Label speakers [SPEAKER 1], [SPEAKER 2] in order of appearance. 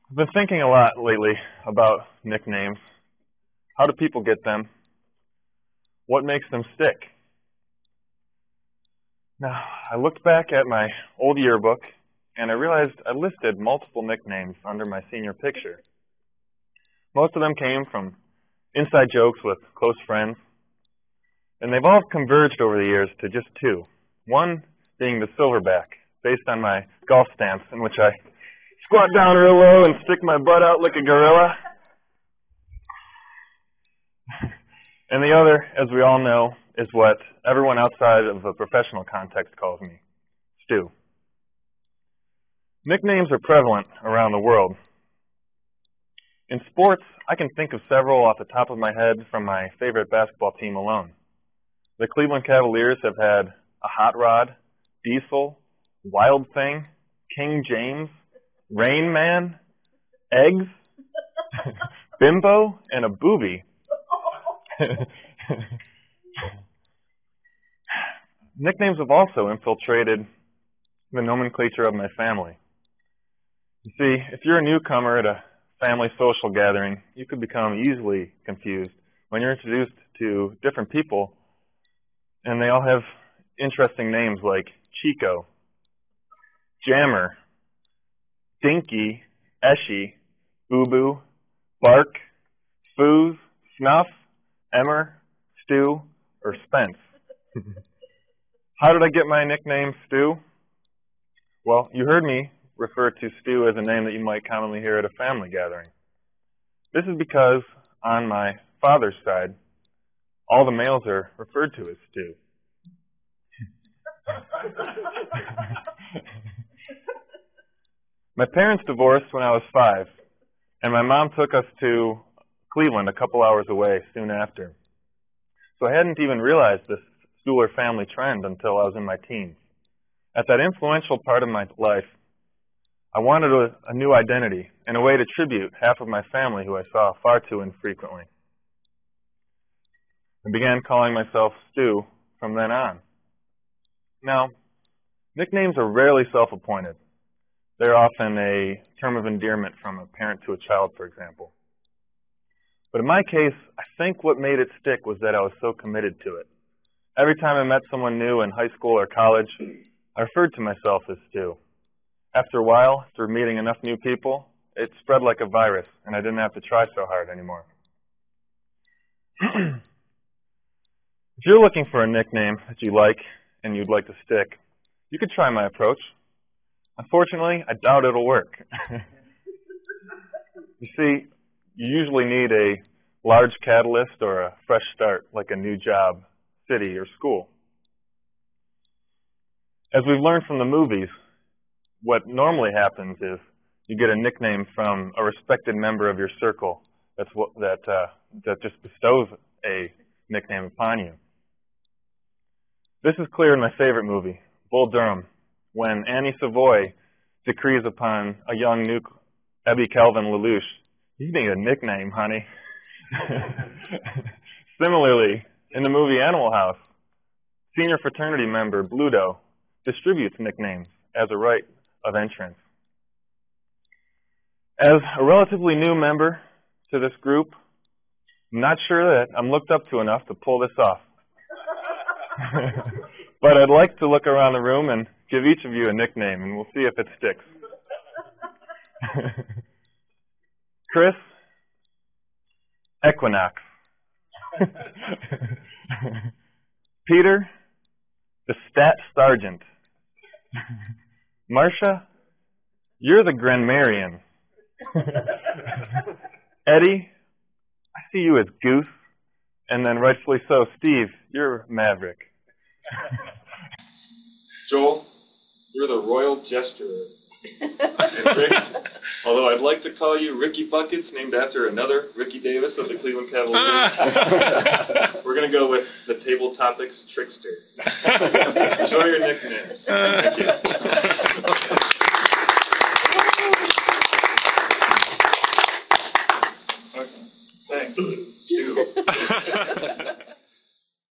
[SPEAKER 1] I've been thinking a lot lately about nicknames. How do people get them? What makes them stick? Now, I looked back at my old yearbook and I realized I listed multiple nicknames under my senior picture. Most of them came from inside jokes with close friends, and they've all converged over the years to just two. One being the silverback, based on my golf stance in which I squat down real low and stick my butt out like a gorilla. And the other, as we all know, is what everyone outside of a professional context calls me, Stu. Nicknames are prevalent around the world. In sports, I can think of several off the top of my head from my favorite basketball team alone. The Cleveland Cavaliers have had a Hot Rod, Diesel, Wild Thing, King James, Rain Man, Eggs, Bimbo, and a Booby. Nicknames have also infiltrated the nomenclature of my family. You see, if you're a newcomer at a family social gathering, you could become easily confused when you're introduced to different people, and they all have interesting names like Chico, Jammer, Dinky, Eshy, Boo Boo, Bark, Foos, Snuff, Emmer, Stu, or Spence. How did I get my nickname Stu? Well, you heard me refer to Stu as a name that you might commonly hear at a family gathering. This is because on my father's side, all the males are referred to as Stu. My parents divorced when I was 5, and my mom took us to Cleveland a couple hours away soon after. So I hadn't even realized this Stuler family trend until I was in my teens. At that influential part of my life, I wanted a new identity and a way to tribute half of my family who I saw far too infrequently. I began calling myself Stu from then on. Now, nicknames are rarely self-appointed. They're often a term of endearment from a parent to a child, for example. But in my case, I think what made it stick was that I was so committed to it. Every time I met someone new in high school or college, I referred to myself as Stu. After a while, through meeting enough new people, it spread like a virus, and I didn't have to try so hard anymore. If you're looking for a nickname that you like and you'd like to stick, you could try my approach. Unfortunately, I doubt it'll work. You see, you usually need a large catalyst or a fresh start, like a new job, city, or school. As we've learned from the movies, what normally happens is you get a nickname from a respected member of your circle that just bestows a nickname upon you. This is clear in my favorite movie, Bull Durham, when Annie Savoy decrees upon a young nuke, Ebby Calvin LaLouche, "You need a nickname, honey." Similarly, in the movie Animal House, senior fraternity member Bluto distributes nicknames as a rite of entrance. As a relatively new member to this group, I'm not sure that I'm looked up to enough to pull this off. But I'd like to look around the room and give each of you a nickname, and we'll see if it sticks. Chris, Equinox. Peter, the Stat Sergeant. Marcia, you're the Grenmarian. Eddie, I see you as Goose. And then rightfully so, Steve, you're Maverick.
[SPEAKER 2] Joel, you're the Royal Jester. And Rick, although I'd like to call you Ricky Buckets, named after another Ricky Davis of the Cleveland Cavaliers. We're going to go with the table topics, tricks,